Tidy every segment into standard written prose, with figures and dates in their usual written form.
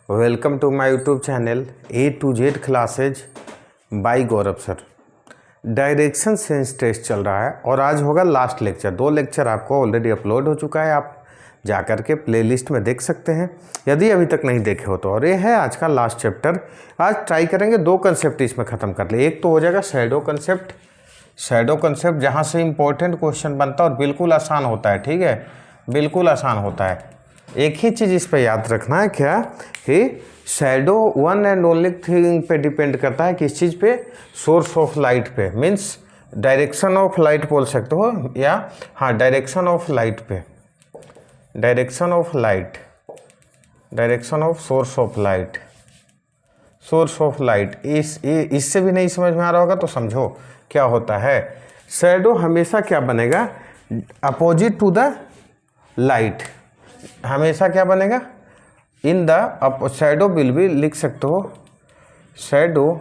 Welcome to my YouTube channel A to Z classes by Gaurav sir. Direction sense test चल रहा है और आज होगा लास्ट लेक्चर। 2 लेक्चर आपको ऑलरेडी अपलोड हो चुका है, आप जाकर के प्लेलिस्ट में देख सकते हैं यदि अभी तक नहीं देखे हो तो। और ये है आज का लास्ट चैप्टर। आज ट्राई करेंगे 2 कंसेप्ट इसमें ख़त्म कर ले। एक तो हो जाएगा शैडो कंसेप्ट जहाँ से इम्पोर्टेंट क्वेश्चन बनता है और बिल्कुल आसान होता है। ठीक है, बिल्कुल आसान होता है। एक ही चीज़ इस पर याद रखना है क्या कि shadow one and only thing पे डिपेंड करता है, किस चीज़ पे? सोर्स ऑफ लाइट पे, मीन्स डायरेक्शन ऑफ लाइट बोल सकते हो, या हाँ डायरेक्शन ऑफ लाइट पे, direction of source of light. इससे भी नहीं समझ में आ रहा होगा तो समझो क्या होता है। शैडो हमेशा क्या बनेगा? Opposite to the light. हमेशा क्या बनेगा? In the shadow will be, लिख सकते हो, shadow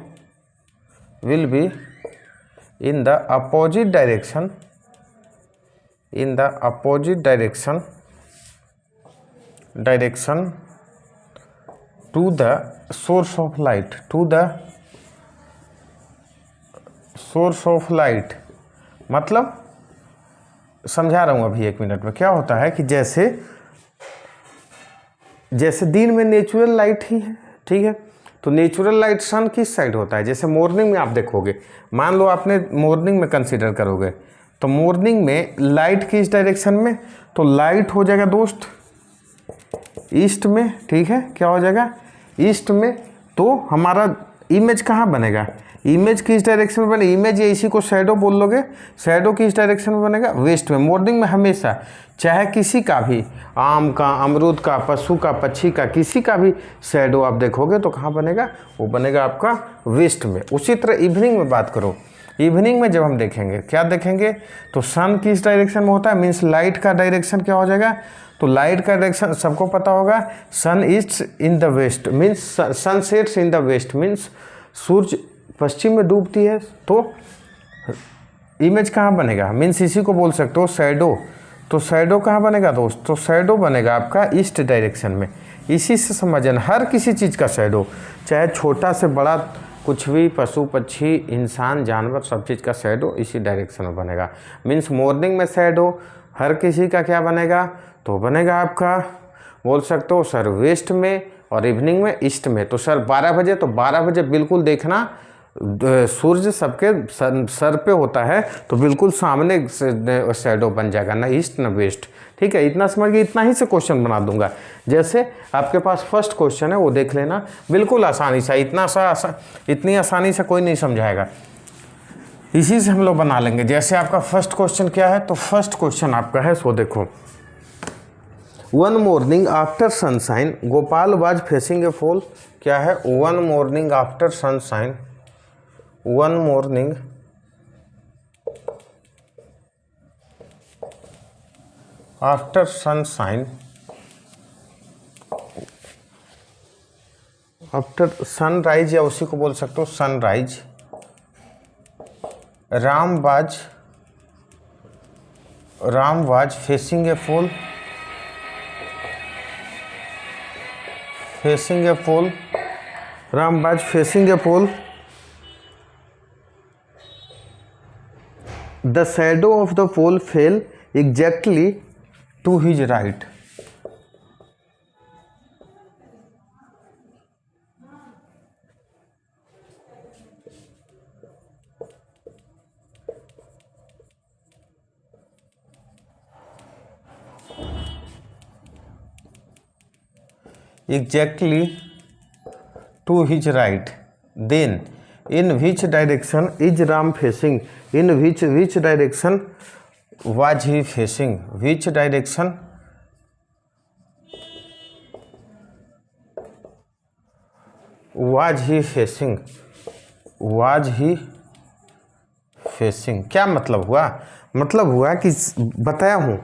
will be in the opposite direction, to the source of light, मतलब समझा रहा हूँ अभी 1 मिनट में। क्या होता है कि जैसे दिन में नेचुरल लाइट ही है, ठीक है, तो नेचुरल लाइट सन किस साइड होता है? जैसे मॉर्निंग में आप देखोगे, मान लो आपने मॉर्निंग में कंसीडर करोगे तो मॉर्निंग में लाइट किस डायरेक्शन में? तो लाइट हो जाएगा दोस्त ईस्ट में। ठीक है, क्या हो जाएगा? ईस्ट में। तो हमारा इमेज कहाँ बनेगा? इमेज किस डायरेक्शन में बनेगा? इमेज, या इसी को शैडो बोल लोगे। शैडो किस डायरेक्शन में बनेगा? वेस्ट में। मॉर्निंग में हमेशा, चाहे किसी का भी, आम का, अमरूद का, पशु का, पक्षी का, किसी का भी शैडो आप देखोगे तो कहाँ बनेगा? वो बनेगा आपका वेस्ट में। उसी तरह इवनिंग में बात करो, इवनिंग में जब हम देखेंगे, क्या देखेंगे? तो सन किस डायरेक्शन में होता है? मीन्स लाइट का डायरेक्शन क्या हो जाएगा? तो लाइट का डायरेक्शन सबको पता होगा, sun east in the west, means sun sets in the west, means सूरज पश्चिम में डूबती है। तो इमेज कहाँ बनेगा? मीन्स इसी को बोल सकते हो शैडो। तो शैडो कहाँ बनेगा दोस्त? तो शैडो बनेगा आपका ईस्ट डायरेक्शन में। इसी से समझना, हर किसी चीज़ का शैडो, चाहे छोटा से बड़ा कुछ भी, पशु पक्षी, इंसान, जानवर, सब चीज़ का शैडो इसी डायरेक्शन में बनेगा। मीन्स मॉर्निंग में शैडो हर किसी का क्या बनेगा? तो बनेगा आपका, बोल सकते हो सर, वेस्ट में, और इवनिंग में ईस्ट में। तो सर 12 बजे, तो 12 बजे बिल्कुल देखना सूर्य सबके सर पे होता है, तो बिल्कुल सामने शैडो बन जाएगा, ना ईस्ट ना वेस्ट। ठीक है, इतना समझ के इतना ही से क्वेश्चन बना दूंगा। जैसे आपके पास फर्स्ट क्वेश्चन है वो देख लेना, बिल्कुल आसानी से, इतनी आसानी से कोई नहीं समझाएगा, इसी से हम लोग बना लेंगे। जैसे आपका फर्स्ट क्वेश्चन क्या है? तो फर्स्ट क्वेश्चन आपका है, सो देखो, one morning after sunshine Gopal was facing a fall. क्या है? One morning after sunshine, one morning after sunshine, after sunrise, या उसी को बोल सकते हो sunrise, Ram was facing a fall, Ram was facing a fall, the shadow of the pole fell exactly to his right. Exactly to his right, then in which direction is Ram facing? In which direction was he facing? Which direction was he facing? क्या मतलब हुआ? मतलब हुआ कि बताया हूँ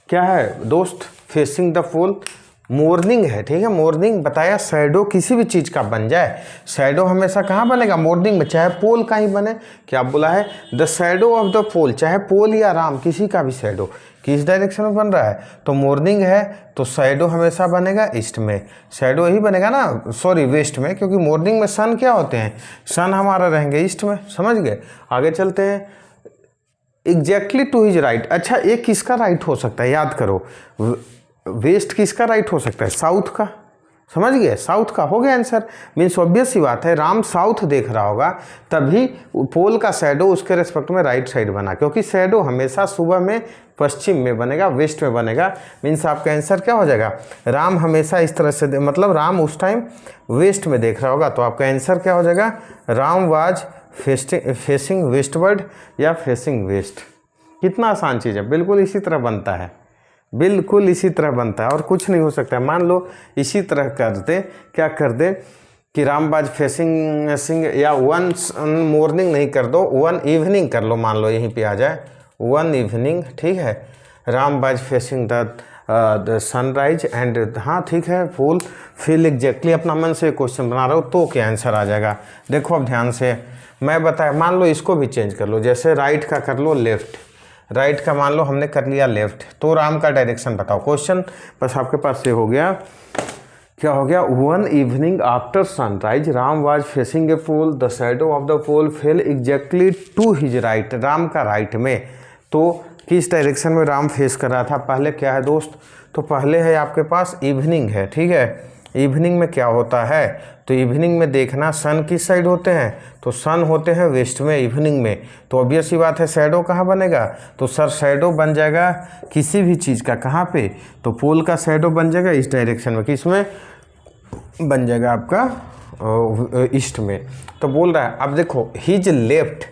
क्या है दोस्त, फेसिंग द पोल, मॉर्निंग है, ठीक है, मॉर्निंग बताया, शैडो किसी भी चीज़ का बन जाए, शैडो हमेशा कहाँ बनेगा? मॉर्निंग में, चाहे पोल का ही बने। क्या बोला है? द शैडो ऑफ द पोल, चाहे पोल या राम, किसी का भी शैडो, किस डायरेक्शन में बन रहा है, तो मॉर्निंग है तो शैडो हमेशा बनेगा ईस्ट में, शैडो ही बनेगा ना, सॉरी वेस्ट में, क्योंकि मॉर्निंग में सन क्या होते हैं, सन हमारा रहेंगे ईस्ट में। समझ गए, आगे चलते हैं। एग्जैक्टली टू हिज राइट, अच्छा ये किसका राइट हो सकता है, याद करो, वेस्ट किसका राइट हो सकता है, साउथ का। समझ गए, साउथ का हो गया आंसर। मीन्स ऑब्वियस सी बात है, राम साउथ देख रहा होगा तभी पोल का शैडो उसके रेस्पेक्ट में राइट साइड बना, क्योंकि शैडो हमेशा सुबह में पश्चिम में बनेगा, वेस्ट में बनेगा। मीन्स आपका आंसर क्या हो जाएगा, राम हमेशा इस तरह से मतलब राम उस टाइम वेस्ट में देख रहा होगा, तो आपका आंसर क्या हो जाएगा, राम वाज फेसिंग वेस्टवर्ड या फेसिंग वेस्ट। कितना आसान चीज़ है, बिल्कुल इसी तरह बनता है, बिल्कुल इसी तरह बनता है और कुछ नहीं हो सकता है। मान लो इसी तरह कर दे, क्या कर दे कि रामबाज फेसिंग या वन मॉर्निंग नहीं कर दो, वन इवनिंग कर लो, मान लो यहीं पे आ जाए वन इवनिंग, ठीक है, रामबाज फेसिंग द सनराइज एंड, हाँ ठीक है, फुल फिल एग्जैक्टली अपना मन से क्वेश्चन बना रहा हो तो क्या आंसर आ जाएगा। देखो अब ध्यान से मैं बताया, मान लो इसको भी चेंज कर लो, जैसे राइट का कर लो लेफ्ट, राइट का मान लो हमने कर लिया लेफ्ट, तो राम का डायरेक्शन बताओ। क्वेश्चन बस आपके पास से हो गया, क्या हो गया, one evening after sunrise Ram was facing a pole, the shadow of the pole fell exactly to his right, Ram का राइट में, तो किस डायरेक्शन में राम फेस कर रहा था। पहले क्या है दोस्त, तो पहले है आपके पास इवनिंग है, ठीक है, इवनिंग में क्या होता है, तो इवनिंग में देखना सन किस साइड होते हैं, तो सन होते हैं वेस्ट में इवनिंग में, तो ऑब्वियस सी बात है शैडो कहाँ बनेगा, तो सर शैडो बन जाएगा किसी भी चीज़ का, कहाँ पे, तो पोल का शैडो बन जाएगा इस डायरेक्शन में, किस में बन जाएगा आपका ईस्ट में। तो बोल रहा है अब देखो हिज लेफ्ट,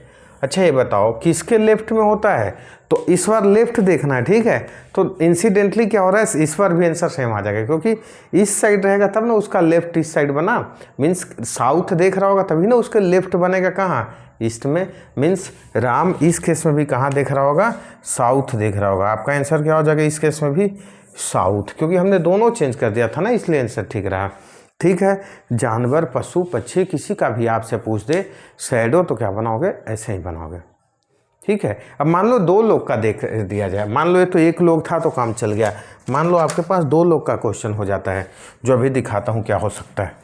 अच्छा ये बताओ किसके लेफ्ट में होता है, तो इस बार लेफ्ट देखना है, ठीक है, तो इंसिडेंटली क्या हो रहा है, इस बार भी आंसर सेम आ जाएगा, क्योंकि इस साइड रहेगा तब ना उसका लेफ्ट इस साइड बना, मीन्स साउथ देख रहा होगा तभी ना उसके लेफ्ट बनेगा कहाँ, ईस्ट में। मीन्स राम इस केस में भी कहाँ देख रहा होगा, साउथ देख रहा होगा। आपका आंसर क्या हो जाएगा इस केस में भी, साउथ, क्योंकि हमने दोनों चेंज कर दिया था ना, इसलिए आंसर ठीक रहा। ठीक है, जानवर पशु पक्षी किसी का भी आपसे पूछ दे शैडो, तो क्या बनाओगे, ऐसे ही बनाओगे। ठीक है, अब मान लो दो लोग का देख दिया जाए, मान लो ये तो एक लोग था तो काम चल गया, मान लो आपके पास दो लोग का क्वेश्चन हो जाता है, जो अभी दिखाता हूँ क्या हो सकता है।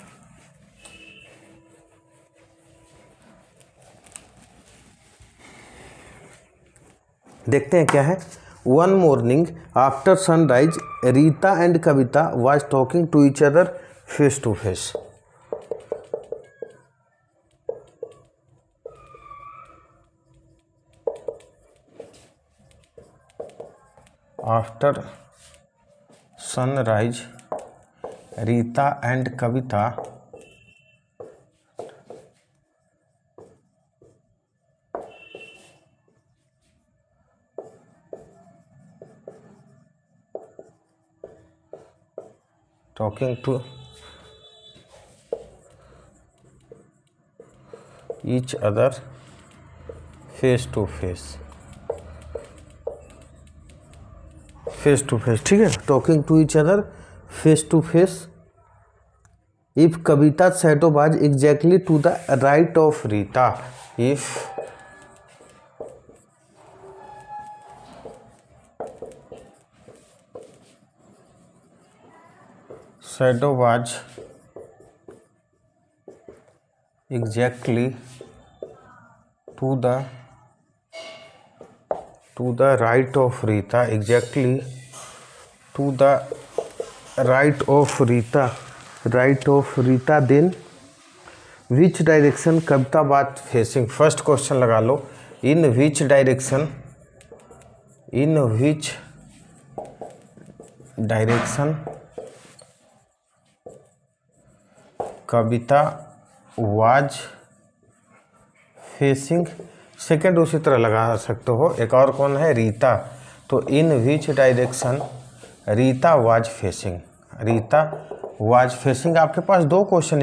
देखते हैं क्या है। One morning after sunrise Rita and Kavita was talking to each other face to face. After sunrise Rita and Kavita talking to each other face to face, face to face, ठीक है, talking to each other face to face if Kavita shadow was exactly to the right of Rita, if shadow was exactly to the right of Rita, exactly to the right of Rita, then which direction Kavita was facing. First question लगा लो, in which direction Kavita was facing. Second उसी तरह लगा सकते हो, एक और कौन है, रीता, तो in which direction Rita was facing, Rita was facing. आपके पास दो क्वेश्चन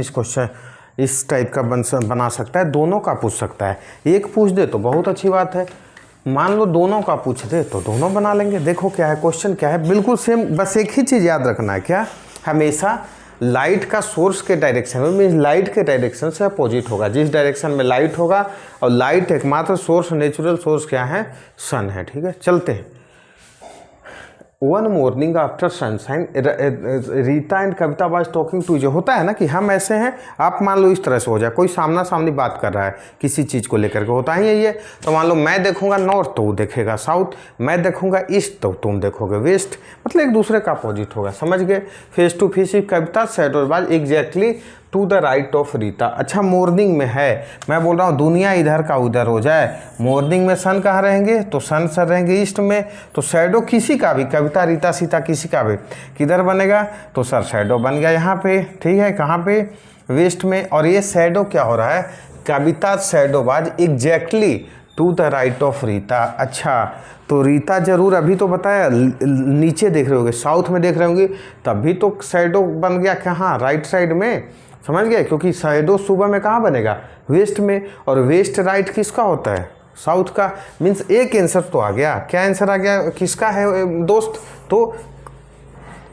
इस टाइप का बना सकता है, दोनों का पूछ सकता है। एक पूछ दे तो बहुत अच्छी बात है, मान लो दोनों का पूछ दे तो दोनों बना लेंगे। देखो क्या है क्वेश्चन, क्या है, बिल्कुल सेम, बस एक ही चीज़ याद रखना है, क्या, हमेशा लाइट का सोर्स के डायरेक्शन में, मीन्स लाइट के डायरेक्शन से अपोजिट होगा। जिस डायरेक्शन में लाइट होगा, और लाइट एकमात्र सोर्स, नेचुरल सोर्स क्या है, सन है। ठीक है, चलते हैं। One morning after sunshine Rita and Kavita was talking to, जो होता है ना कि हम ऐसे हैं, आप मान लो इस तरह से हो जाए, कोई सामना सामनी बात कर रहा है किसी चीज़ को लेकर के, होता ही यही है। तो मान लो मैं देखूंगा नॉर्थ तो वो देखेगा साउथ, मैं देखूंगा ईस्ट तो तुम देखोगे वेस्ट, मतलब एक दूसरे का अपोजिट होगा, समझ गए। Face to face Kavita said और was exactly to the right of Rita. अच्छा मॉर्निंग में है, मैं बोल रहा हूँ दुनिया इधर का उधर हो जाए, मॉर्निंग में सन कहाँ रहेंगे, तो सन सर रहेंगे ईस्ट में, तो शैडो किसी का भी, कविता रीता सीता किसी का भी किधर बनेगा, तो सर शैडो बन गया यहाँ पे, ठीक है, कहाँ पे, वेस्ट में। और ये शैडो क्या हो रहा है, Kavita shadow was exactly to the right of Rita. अच्छा तो रीता जरूर, अभी तो बताया नीचे देख रहे होंगे, साउथ में देख रहे होंगे, तभी तो शैडो बन गया कहाँ, राइट साइड में, समझ गए, क्योंकि शैडो सुबह में कहाँ बनेगा, वेस्ट में, और वेस्ट राइट किसका होता है, साउथ का। मीन्स एक आंसर तो आ गया, क्या आंसर आ गया, किसका है दोस्त, तो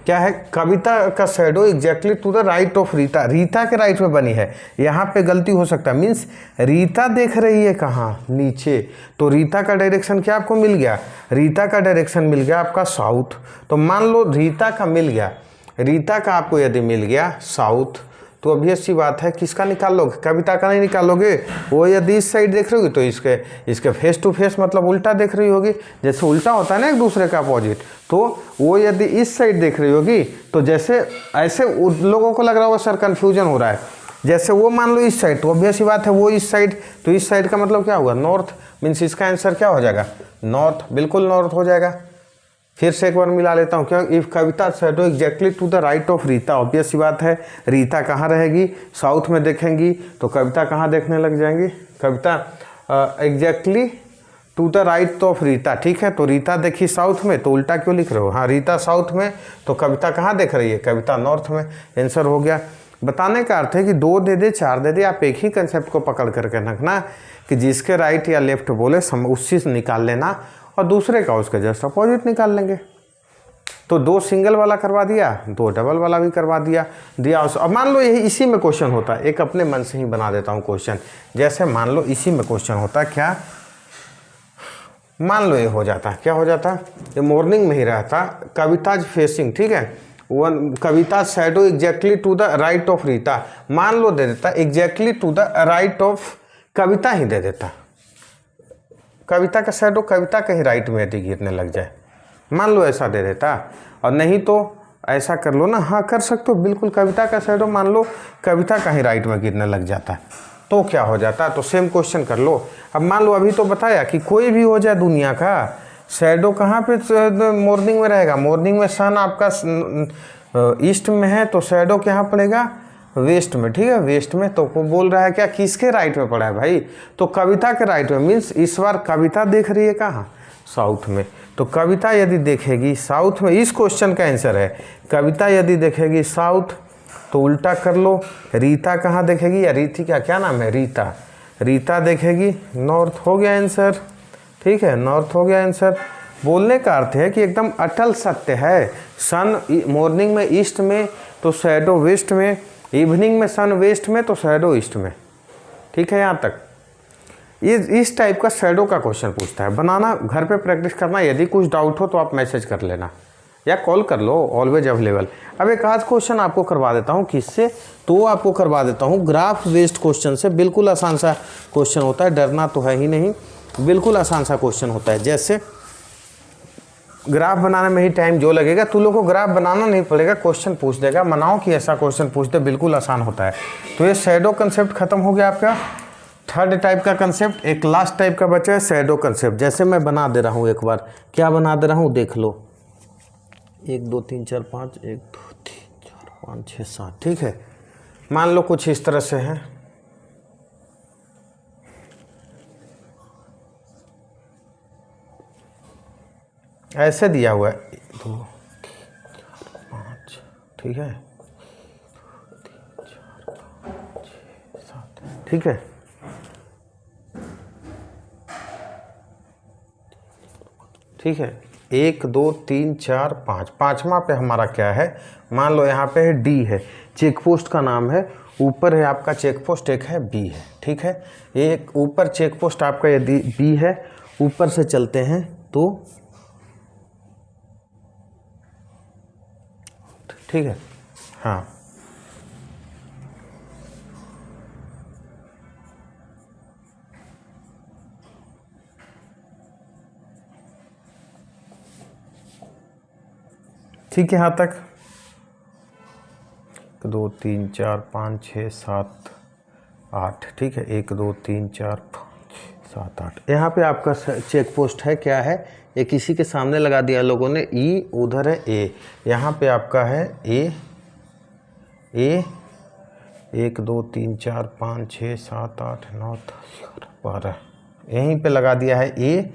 क्या है, कविता का shadow exactly to the right of Rita, Rita के राइट में बनी है, यहाँ पे गलती हो सकता है। मीन्स रीता देख रही है कहाँ, नीचे, तो रीता का डायरेक्शन क्या आपको मिल गया, रीता का डायरेक्शन मिल गया आपका साउथ। तो मान लो रीता का मिल गया, रीता का आपको यदि मिल गया साउथ, तो ऑब्वियस सी बात है किसका निकाल लोगे, कविता का नहीं निकालोगे। वो यदि इस साइड देख रही होगी तो इसके फेस टू फेस मतलब उल्टा देख रही होगी, जैसे उल्टा होता है ना एक दूसरे का अपोजिट, तो वो यदि इस साइड देख रही होगी तो जैसे ऐसे लोगों को लग रहा होगा सर कन्फ्यूजन हो रहा है, जैसे वो मान लो इस साइड, तो ऑब्वियस सी बात है वो इस साइड, तो इस साइड का मतलब क्या होगा, नॉर्थ। मीन्स इसका आंसर क्या हो जाएगा, नॉर्थ, बिल्कुल नॉर्थ हो जाएगा। फिर से एक बार मिला लेता हूँ, क्या, if Kavita shadow exactly to the right of Rita, obvious सी बात है रीता कहाँ रहेगी, साउथ में देखेंगी, तो कविता कहाँ देखने लग जाएंगी, Kavita exactly to the right of Rita, ठीक है। तो रीता देखी साउथ में, तो उल्टा क्यों लिख रहे हो, हाँ रीता साउथ में, तो कविता कहाँ देख रही है, कविता नॉर्थ में, आंसर हो गया। बताने का अर्थ है कि 2 दे दे 4 दे दे, आप एक ही कंसेप्ट को पकड़ करके रखना कि जिसके राइट या लेफ्ट बोले उससे निकाल लेना, और दूसरे का उसका जस्ट अपोजिट निकाल लेंगे। तो 2 सिंगल वाला करवा दिया, 2 डबल वाला भी करवा दिया। अब मान लो यही इसी में क्वेश्चन होता है, एक अपने मन से ही बना देता हूँ क्वेश्चन, जैसे मान लो इसी में क्वेश्चन होता है, क्या मान लो ये हो जाता, क्या हो जाता, ये मॉर्निंग में ही रहता, कविताज फेसिंग, ठीक है, one Kavita shadow exactly to the right of Rita, मान लो दे देता exactly to the right of Kavita ही दे देता, कविता का शैडो कविता के ही राइट में यदि गिरने लग जाए, मान लो ऐसा दे देता, और नहीं तो ऐसा कर लो ना, हाँ कर सकते हो बिल्कुल, कविता का शैडो मान लो कविता का ही राइट में गिरने लग जाता है, तो क्या हो जाता, तो सेम क्वेश्चन कर लो। अब मान लो अभी तो बताया कि कोई भी हो जाए दुनिया का, शैडो कहाँ पे मॉर्निंग में रहेगा, मॉर्निंग में सन आपका ईस्ट में है, तो शैडो कहाँ पड़ेगा, वेस्ट में, ठीक है, वेस्ट में। तो वो बोल रहा है क्या, किसके राइट में पड़ा है भाई, तो कविता के राइट में। मीन्स इस बार कविता देख रही है कहाँ, साउथ में, तो कविता यदि देखेगी साउथ में, इस क्वेश्चन का आंसर है कविता यदि देखेगी साउथ, तो उल्टा कर लो, रीता कहाँ देखेगी, या रीति का क्या नाम है, रीता, रीता देखेगी नॉर्थ, हो गया आंसर, ठीक है, नॉर्थ हो गया आंसर। बोलने का अर्थ है कि एकदम अटल सत्य है, सन मॉर्निंग में ईस्ट में, तो शैडो वेस्ट में, इवनिंग में सन वेस्ट में, तो शैडो ईस्ट में, ठीक है। यहाँ तक ये इस टाइप का शैडो का क्वेश्चन पूछता है, बनाना घर पे प्रैक्टिस करना, यदि कुछ डाउट हो तो आप मैसेज कर लेना या कॉल कर लो, ऑलवेज अवेलेबल। अब एक आध क्वेश्चन आपको करवा देता हूँ, किससे, तो आपको करवा देता हूँ ग्राफ बेस्ड क्वेश्चन से, बिल्कुल आसान सा क्वेश्चन होता है, डरना तो है ही नहीं, बिल्कुल आसान सा क्वेश्चन होता है। जैसे ग्राफ बनाने में ही टाइम जो लगेगा, तू लोग को ग्राफ बनाना नहीं पड़ेगा, क्वेश्चन पूछ देगा, मनाओ कि ऐसा क्वेश्चन पूछ दे, बिल्कुल आसान होता है। तो ये शैडो कंसेप्ट खत्म हो गया आपका, थर्ड टाइप का कंसेप्ट, एक लास्ट टाइप का बचा है शैडो कंसेप्ट। जैसे मैं बना दे रहा हूँ, एक बार क्या बना दे रहा हूँ देख लो, 1 2 3 4 5, 1 2 3 4 5 6 7, ठीक है। मान लो कुछ इस तरह से है, ऐसे दिया हुआ है, 1 2 3 4 5, ठीक है, 3 4 5 6 7, ठीक है। ठीक है, 1 2 3 4 5, पाँचवा पे हमारा क्या है, मान लो यहाँ पे है डी है, चेक पोस्ट का नाम है, ऊपर है आपका चेक पोस्ट, एक है बी है, ठीक है। एक ऊपर चेक पोस्ट आपका यदि बी है, ऊपर से चलते हैं तो ठीक है। हाँ, ठीक है यहाँ तक। 1 2 3 4 5 6 7 8, ठीक है। 1 2 3 4 5 6 7 8। यहाँ पे आपका चेक पोस्ट है, क्या है, एक इसी के सामने लगा दिया लोगों ने, ई उधर है ए, यहाँ पे आपका है ए 1 2 3 4 5 6 7 8 9 10 11 12, यहीं पे लगा दिया है ए।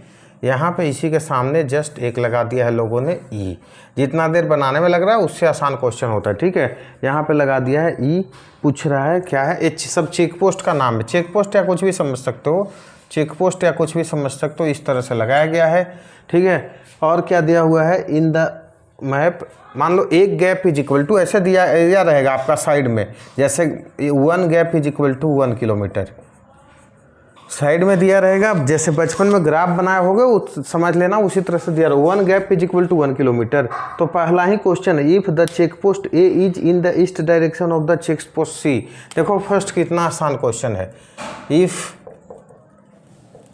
यहाँ पे इसी के सामने जस्ट एक लगा दिया है लोगों ने ई। जितना देर बनाने में लग रहा है उससे आसान क्वेश्चन होता है, ठीक है। यहाँ पे लगा दिया है ई, पूछ रहा है क्या है, ये सब चेक पोस्ट का नाम है। चेक पोस्ट या कुछ भी समझ सकते हो, चेक पोस्ट या कुछ भी समझ सकते हो, इस तरह से लगाया गया है, ठीक है। और क्या दिया हुआ है, इन द मैप, मान लो एक गैप इज इक्वल टू, ऐसे दिया रहेगा आपका साइड में, जैसे 1 gap is equal to 1 kilometre side में दिया रहेगा। जैसे बचपन में ग्राफ बनाए होगे समझ लेना, उसी तरह से दिया रहेगा 1 gap is equal to 1 kilometre. तो पहला ही क्वेश्चन है, if the check post A is in the east direction of the check post C. देखो फर्स्ट कितना आसान क्वेश्चन है, इफ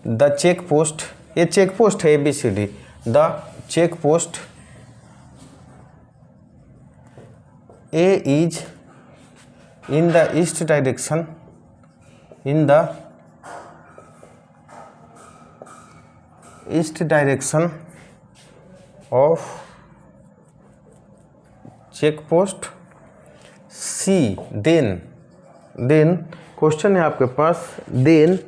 द चेक पोस्ट, ये चेक पोस्ट है ABCD, the check post A is in the east direction, in the east direction of check post C, then question है आपके पास, then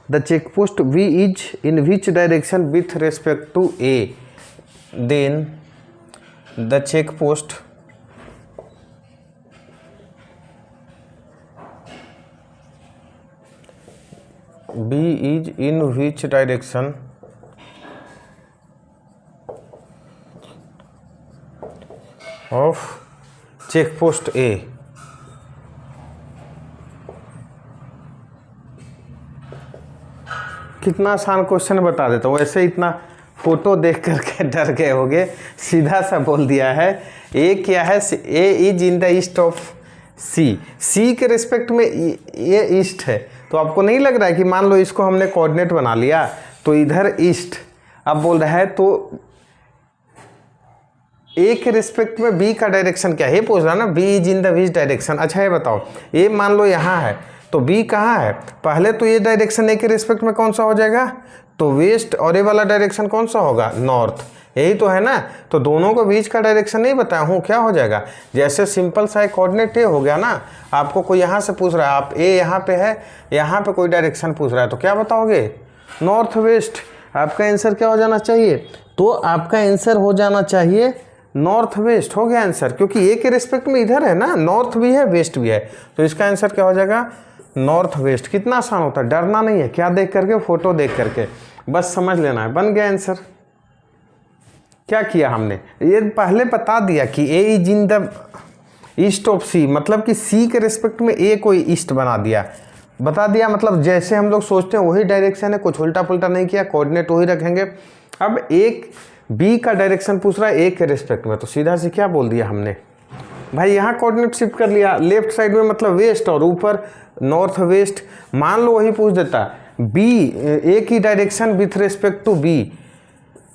the check post B is in which direction with respect to A, then the check post B is in which direction of check post A। कितना आसान question बता देता हूँ, वैसे इतना photo देख करके डर गए होगे, सीधा सा बोल दिया है। ए क्या है, A is in the east of C के रिस्पेक्ट में ये ईस्ट है। तो आपको नहीं लग रहा है कि मान लो इसको हमने कोऑर्डिनेट बना लिया तो इधर ईस्ट, अब बोल रहा है तो ए के रिस्पेक्ट में बी का डायरेक्शन क्या है, ये पूछ रहा है ना, B is in the which direction. अच्छा ये बताओ, ए मान लो यहाँ है तो बी कहाँ है, पहले तो ये डायरेक्शन ए के रिस्पेक्ट में कौन सा हो जाएगा, तो वेस्ट, और ये वाला डायरेक्शन कौन सा होगा, नॉर्थ, यही तो है ना। तो दोनों को बीच का डायरेक्शन नहीं बताया हूँ, क्या हो जाएगा, जैसे सिंपल सा एक कोऑर्डिनेट ए हो गया ना। आपको कोई यहाँ से पूछ रहा है, आप ए यहाँ पे है, यहाँ पे कोई डायरेक्शन पूछ रहा है, तो क्या बताओगे, नॉर्थ वेस्ट। आपका आंसर क्या हो जाना चाहिए, तो आपका आंसर हो जाना चाहिए नॉर्थ वेस्ट, हो गया आंसर, क्योंकि ए के रिस्पेक्ट में इधर है ना, नॉर्थ भी है वेस्ट भी है, तो इसका आंसर क्या हो जाएगा, नॉर्थ वेस्ट। कितना आसान होता है, डरना नहीं है, क्या देख करके, फोटो देख करके बस समझ लेना है, बन गया आंसर। क्या किया हमने, ये पहले बता दिया कि A is in the east of C, मतलब कि सी के रिस्पेक्ट में ए को ईस्ट बना दिया, बता दिया, मतलब जैसे हम लोग सोचते हैं वही डायरेक्शन है, कुछ उल्टा पुल्टा नहीं किया, कोऑर्डिनेट वही रखेंगे। अब एक बी का डायरेक्शन पूछ रहा है ए के रिस्पेक्ट में, तो सीधा से क्या बोल दिया हमने, भाई यहाँ कोऑर्डिनेट शिफ्ट कर लिया, लेफ्ट साइड में मतलब वेस्ट और ऊपर नॉर्थ वेस्ट। मान लो वही पूछ देता बी, ए की direction with respect to B,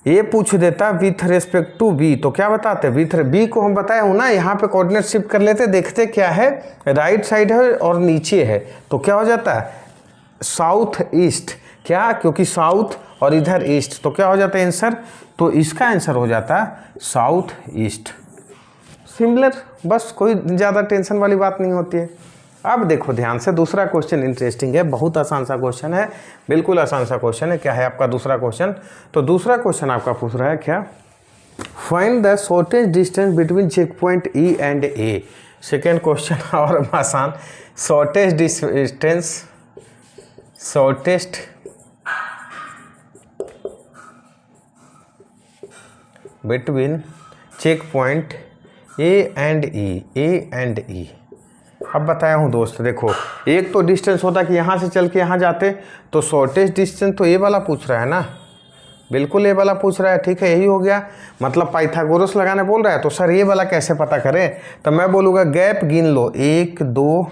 ये पूछ देता विथ रेस्पेक्ट टू बी, तो क्या बताते, विथ बी को हम बताए हूँ ना, यहाँ पे कोऑर्डिनेट शिफ्ट कर लेते, देखते क्या है, राइट साइड है और नीचे है, तो क्या हो जाता है, साउथ ईस्ट, क्या, क्योंकि साउथ और इधर ईस्ट, तो क्या हो जाता है आंसर, तो इसका आंसर हो जाता है साउथ ईस्ट। सिमिलर, बस कोई ज़्यादा टेंशन वाली बात नहीं होती है। अब देखो ध्यान से, दूसरा क्वेश्चन इंटरेस्टिंग है, बहुत आसान सा क्वेश्चन है, बिल्कुल आसान सा क्वेश्चन है। क्या है आपका दूसरा क्वेश्चन, तो दूसरा क्वेश्चन आपका पूछ रहा है क्या, find the shortest distance between check point E and A. Second question और आसान, shortest distance, shortest between check point A and E. अब बताया हूँ दोस्त, देखो एक तो डिस्टेंस होता कि यहाँ से चल के यहाँ जाते, तो शॉर्टेस्ट डिस्टेंस तो ये वाला पूछ रहा है ना, बिल्कुल ये वाला पूछ रहा है, ठीक है, यही हो गया। मतलब पाइथागोरस लगाने बोल रहा है, तो सर ये वाला कैसे पता करें? तो मैं बोलूँगा गैप गिन लो, 1 2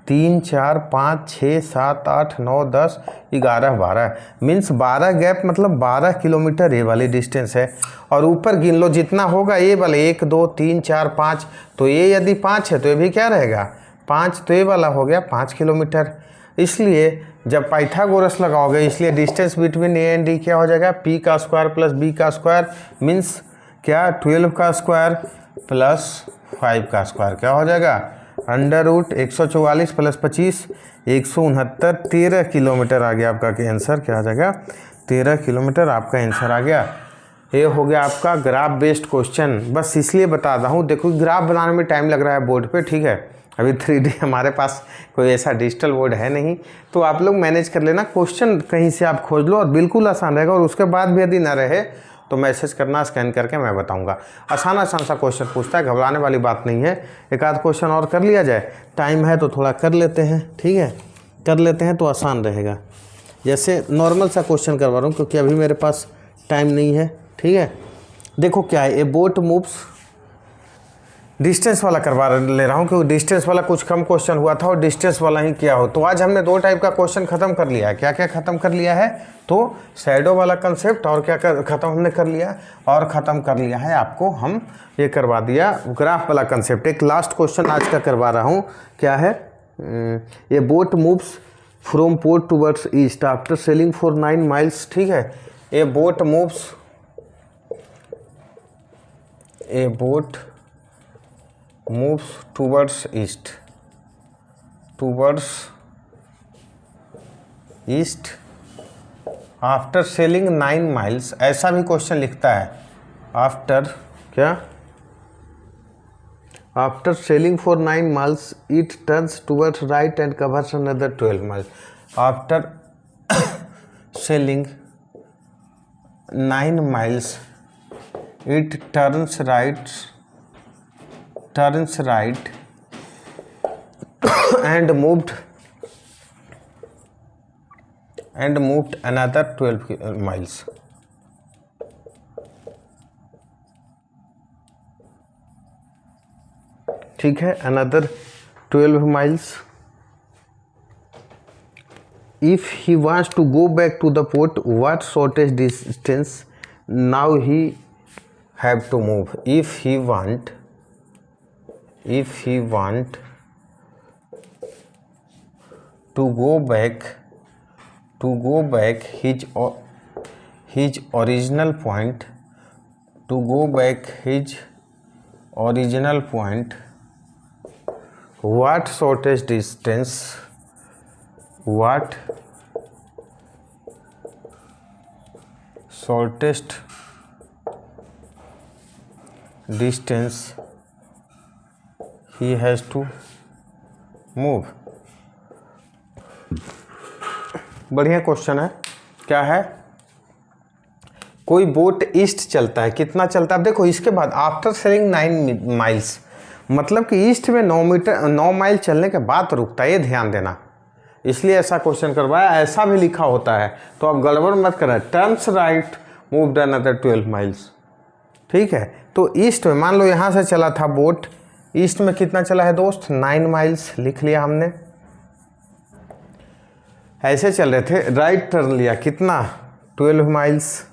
3 4 5 6 7 8 9 10 11 12, मीन्स 12 गैप, मतलब 12 किलोमीटर ये वाली डिस्टेंस है। और ऊपर गिन लो जितना होगा ये वाले 1 2 3 4 5, तो ये यदि 5 है तो ये भी क्या रहेगा 5, तो ये वाला हो गया 5 किलोमीटर। इसलिए जब पाइथागोरस लगाओगे, इसलिए distance between A and D क्या हो जाएगा, पी का स्क्वायर प्लस बी का स्क्वायर, मीन्स क्या 12 का स्क्वायर प्लस 5 का स्क्वायर, क्या हो जाएगा अंडर रूट 144 प्लस 25 169, 13 किलोमीटर आ गया आपका आंसर। क्या आ जाएगा 13 किलोमीटर आपका आंसर आ गया। ये हो गया आपका ग्राफ बेस्ड क्वेश्चन। बस इसलिए बता रहा हूँ, देखो ग्राफ बनाने में टाइम लग रहा है बोर्ड पे, ठीक है, अभी 3D हमारे पास कोई ऐसा डिजिटल बोर्ड है नहीं, तो आप लोग मैनेज कर लेना। क्वेश्चन कहीं से आप खोज लो और बिल्कुल आसान रहेगा, और उसके बाद भी यदि ना रहे तो मैसेज करना, स्कैन करके मैं बताऊंगा। आसान सा क्वेश्चन पूछता है, घबराने वाली बात नहीं है। एक आध क्वेश्चन और कर लिया जाए, टाइम है तो थोड़ा कर लेते हैं, ठीक है, कर लेते हैं तो आसान रहेगा। जैसे नॉर्मल सा क्वेश्चन करवा रहा हूँ क्योंकि अभी मेरे पास टाइम नहीं है, ठीक है। देखो क्या है, ए बोट मूव्स, डिस्टेंस वाला करवा ले रहा हूँ क्योंकि डिस्टेंस वाला कुछ कम क्वेश्चन हुआ था और डिस्टेंस वाला ही किया हो। तो आज हमने 2 टाइप का क्वेश्चन खत्म कर लिया है। क्या क्या खत्म कर लिया है? तो शैडो वाला कंसेप्ट, और क्या खत्म हमने कर लिया, और ख़त्म कर लिया है आपको हम ये करवा दिया ग्राफ वाला कंसेप्ट। एक लास्ट क्वेश्चन आज का करवा रहा हूँ, क्या है, ये boat moves from port towards east after selling for 9 miles, ठीक है। ए बोट मूव्स, ए boat moves towards east after sailing 9 miles, ऐसा भी क्वेश्चन लिखता है। आफ्टर क्या, after selling for 9 miles it turns towards right and covers another 12 miles. After selling 9 miles it turns right and moved another 12 miles. ठीक है, another 12 miles. If he wants to go back to the port, what shortest distance now he have to move? If he want to go back his original point, what shortest distance he has to move? बढ़िया question है। क्या है, कोई boat east चलता है, कितना चलता है? देखो इसके बाद आफ्टर सेलिंग 9 माइल्स, मतलब कि ईस्ट में 9 माइल चलने के बाद रुकता है, ये ध्यान देना, इसलिए ऐसा क्वेश्चन करवाया। ऐसा भी लिखा होता है तो आप गड़बड़ मत करना। Turns right moved another 12 miles, ठीक है। तो ईस्ट में मान लो यहाँ से चला था बोट, ईस्ट में कितना चला है दोस्त, 9 माइल्स लिख लिया हमने। ऐसे चल रहे थे, राइट टर्न लिया, कितना 12 माइल्स।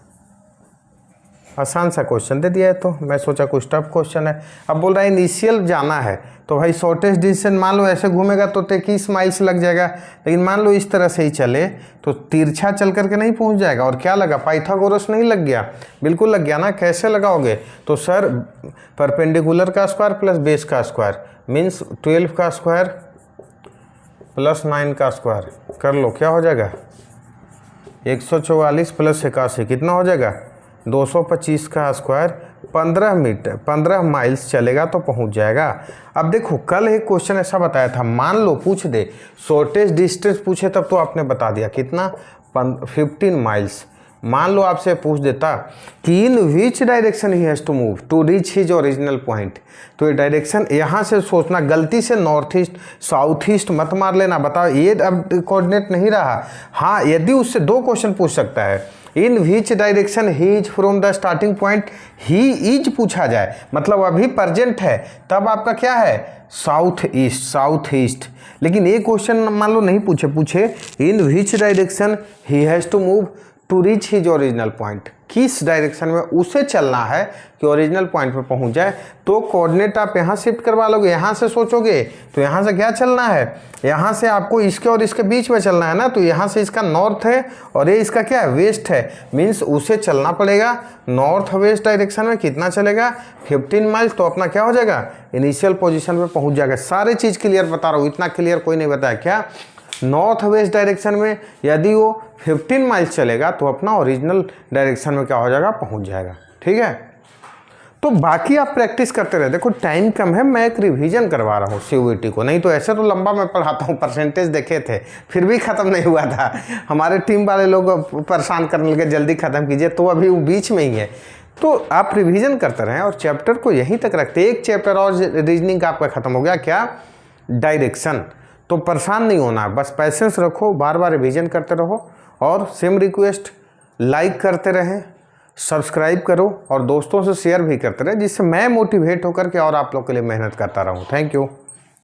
आसान सा क्वेश्चन दे दिया है, तो मैं सोचा कुछ टफ क्वेश्चन है। अब बोल रहा है इनिशियल जाना है, तो भाई शॉर्टेस्ट डिस्टेंस मान लो ऐसे घूमेगा तो 23 माइल्स लग जाएगा, लेकिन मान लो इस तरह से ही चले तो तिरछा चल करके नहीं पहुंच जाएगा। और क्या लगा, पाइथागोरस नहीं लग गया? बिल्कुल लग गया ना। कैसे लगाओगे, तो सर परपेंडिकुलर का स्क्वायर प्लस बेस का स्क्वायर, मीन्स 12 का स्क्वायर प्लस 9 का स्क्वायर कर लो, क्या हो जाएगा 144 प्लस 81, कितना हो जाएगा 225 का स्क्वायर। 15 माइल्स चलेगा तो पहुंच जाएगा। अब देखो कल एक क्वेश्चन ऐसा बताया था, मान लो पूछ दे शॉर्टेस्ट डिस्टेंस पूछे तब तो आपने बता दिया कितना 15 माइल्स। मान लो आपसे पूछ देता कि in which direction he has to move to reach his original point, तो ये डायरेक्शन यहाँ से सोचना, गलती से नॉर्थ ईस्ट साउथ ईस्ट मत मार लेना। बताओ ये अब कोऑर्डिनेट नहीं रहा। हाँ, यदि उससे 2 क्वेश्चन पूछ सकता है, in which direction he is from the starting point, he is पूछा जाए मतलब अभी प्रेजेंट है, तब आपका क्या है साउथ ईस्ट, साउथ ईस्ट। लेकिन ये क्वेश्चन मान लो नहीं पूछे in which direction he has to move to reach his original point, किस डायरेक्शन में उसे चलना है कि ओरिजिनल पॉइंट पे पहुंच जाए, तो कोऑर्डिनेट आप यहाँ शिफ्ट करवा लोगे, यहाँ से सोचोगे तो यहाँ से क्या चलना है, यहाँ से आपको इसके और इसके बीच में चलना है ना, तो यहाँ से इसका नॉर्थ है और ये इसका क्या है वेस्ट है, मीन्स उसे चलना पड़ेगा नॉर्थ वेस्ट डायरेक्शन में। कितना चलेगा 15 माइल्स, तो अपना क्या हो जाएगा इनिशियल पोजीशन पे पहुंच जाएगा। सारे चीज़ क्लियर बता रहा हूँ, इतना क्लियर कोई नहीं बताया क्या, नॉर्थ वेस्ट डायरेक्शन में यदि वो 15 माइल्स चलेगा तो अपना ओरिजिनल डायरेक्शन में क्या हो जाएगा पहुंच जाएगा। ठीक है, तो बाकी आप प्रैक्टिस करते रहे। देखो टाइम कम है, मैं एक रिवीजन करवा रहा हूँ सीयूईटी को, नहीं तो ऐसे तो लंबा मैं पढ़ाता हूँ, परसेंटेज देखे थे फिर भी ख़त्म नहीं हुआ था, हमारे टीम वाले लोग परेशान करने लगे जल्दी ख़त्म कीजिए, तो अभी वो बीच में ही है। तो आप रिवीजन करते रहें और चैप्टर को यहीं तक रखते, एक चैप्टर और रीजनिंग का आपका ख़त्म हो गया, क्या डायरेक्शन। तो परेशान नहीं होना, बस पैसेंस रखो, बार बार रिवीजन करते रहो और सेम रिक्वेस्ट लाइक करते रहें, सब्सक्राइब करो और दोस्तों से शेयर भी करते रहें, जिससे मैं मोटिवेट होकर के और आप लोग के लिए मेहनत करता रहूं। Thank you.